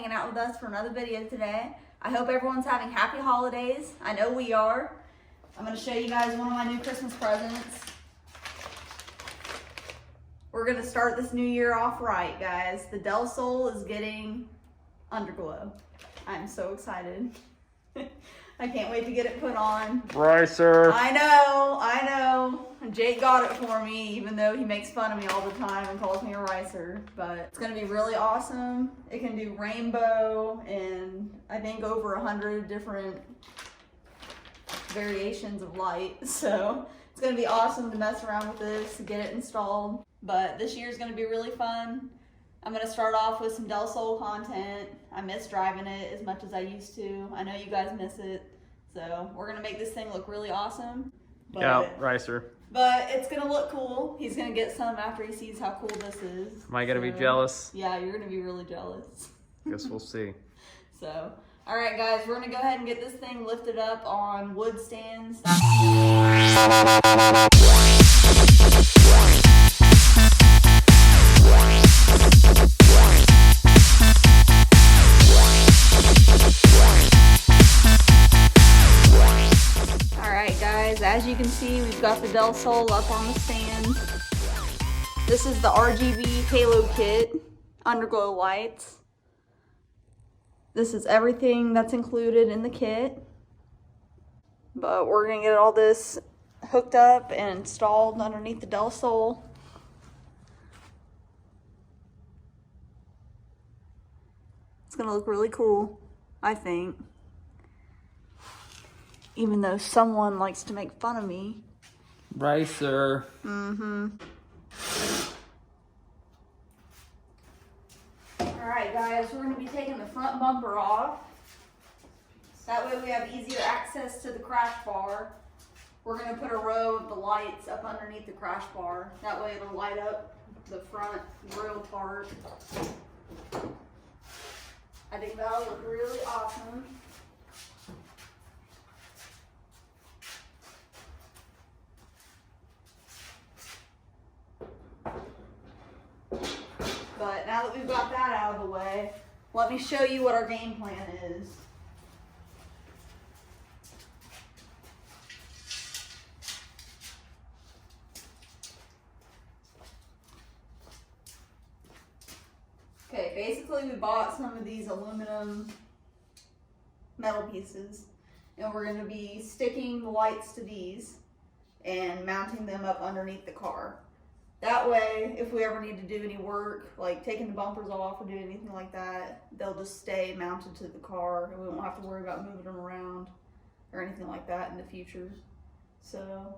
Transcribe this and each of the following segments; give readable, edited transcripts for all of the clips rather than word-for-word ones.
hanging out with us for another video today. I hope everyone's having happy holidays. I know we are. I'm going to show you guys one of my new Christmas presents. We're going to start this new year off right, guys. The Del Sol is getting underglow. I'm so excited. I can't wait to get it put on. Ricer. I know. Jake got it for me, even though he makes fun of me all the time and calls me a ricer. But it's gonna be really awesome. It can do rainbow and I think over 100 different variations of light. So it's gonna be awesome to mess around with this, to get it installed. But this year's gonna be really fun. I'm gonna start off with some Del Sol content. I miss driving it as much as I used to. I know you guys miss it. So we're gonna make this thing look really awesome. But, yeah, ricer. But it's gonna look cool. He's gonna get some after he sees how cool this is. Am I gonna be jealous? Yeah, you're gonna be really jealous. Guess we'll see. So, all right guys, we're gonna go ahead and get this thing lifted up on wood stands. As you can see, we've got the Del Sol up on the stand. This is the RGB Halokit underglow lights. This is everything that's included in the kit. But we're gonna get all this hooked up and installed underneath the Del Sol. It's gonna look really cool, I think. Even though someone likes to make fun of me. Ricer. Alright guys, we're going to be taking the front bumper off. That way we have easier access to the crash bar. We're going to put a row of the lights up underneath the crash bar. That way it'll light up the front grill part. I think that'll look really awesome. But now that we've got that out of the way, let me show you what our game plan is. Okay, basically we bought some of these aluminum metal pieces and we're going to be sticking the lights to these and mounting them up underneath the car. That way, if we ever need to do any work, like taking the bumpers off or doing anything like that, they'll just stay mounted to the car and we won't have to worry about moving them around or anything like that in the future. So.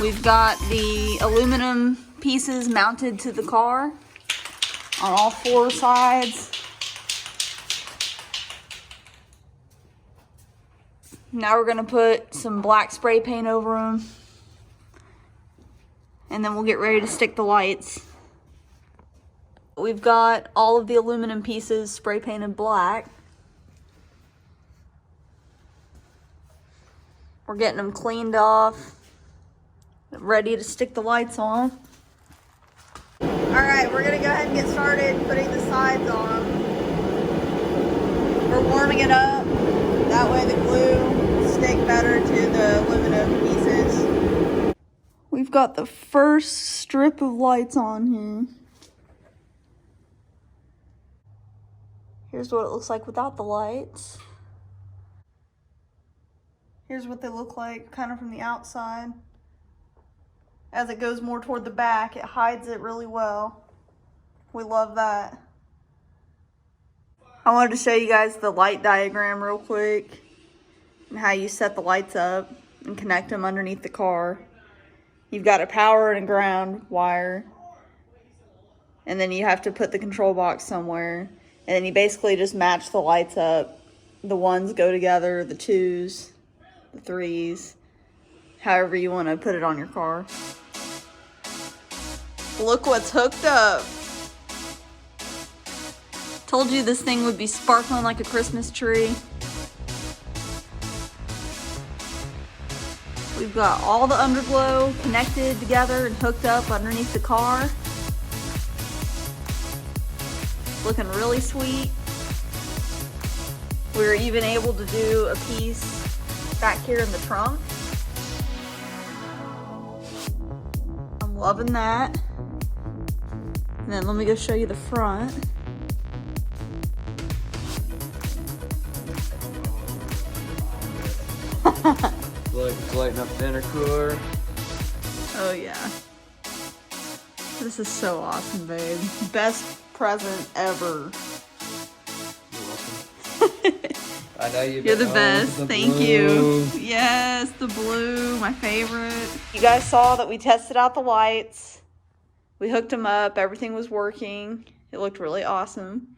We've got the aluminum pieces mounted to the car on all four sides. Now we're gonna put some black spray paint over them and then we'll get ready to stick the lights. We've got all of the aluminum pieces spray painted black. We're getting them cleaned off. Ready to stick the lights on. Alright, we're gonna go ahead and get started putting the sides on. We're warming it up. That way the glue will stick better to the aluminum pieces. We've got the first strip of lights on here. Here's what it looks like without the lights. Here's what they look like kind of from the outside. As it goes more toward the back, it hides it really well. We love that. I wanted to show you guys the light diagram real quick and how you set the lights up and connect them underneath the car. You've got a power and a ground wire, and then you have to put the control box somewhere, and then you basically just match the lights up the ones go together, the twos, the threes, however you want to put it on your car. Look what's hooked up. Told you this thing would be sparkling like a Christmas tree. We've got all the underglow connected together and hooked up underneath the car. Looking really sweet. We were even able to do a piece back here in the trunk. I'm loving that. And then let me go show you the front. Look, it's lighting up the intercooler. Oh yeah. This is so awesome, babe. Best present ever. You're welcome. I know You're the best. Thank you. Yes, the blue, my favorite. You guys saw that we tested out the lights. We hooked them up. Everything was working. It looked really awesome.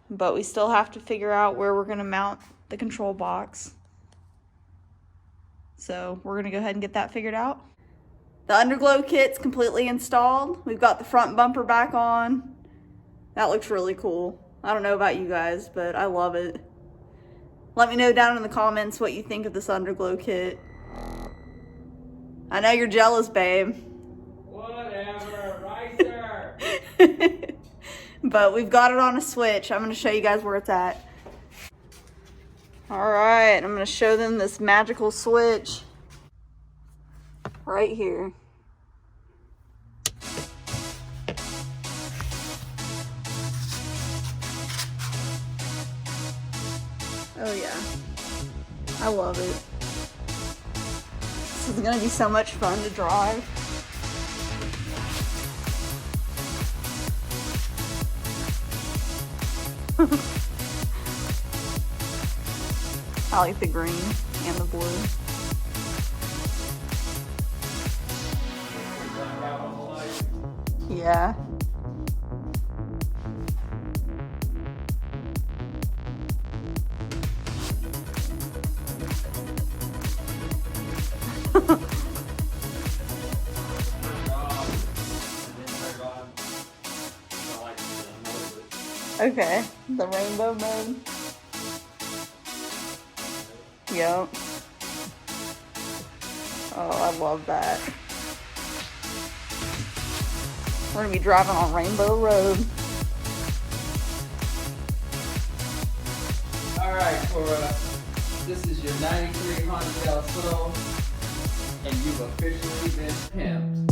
But we still have to figure out where we're going to mount the control box. So we're going to go ahead and get that figured out. The underglow kit's completely installed. We've got the front bumper back on. That looks really cool. I don't know about you guys, but I love it. Let me know down in the comments what you think of this underglow kit. I know you're jealous, babe. Whatever, Ricer. But we've got it on a switch. I'm going to show you guys where it's at. All right, I'm going to show them this magical switch right here. Oh yeah, I love it. This is gonna be so much fun to drive. I like the green and the blue. Yeah. Okay, the rainbow mode. Yep. Oh, I love that. We're gonna be driving on Rainbow Road. Alright, Cora. This is your 93 Honda Del Sol, and you've officially been pimped.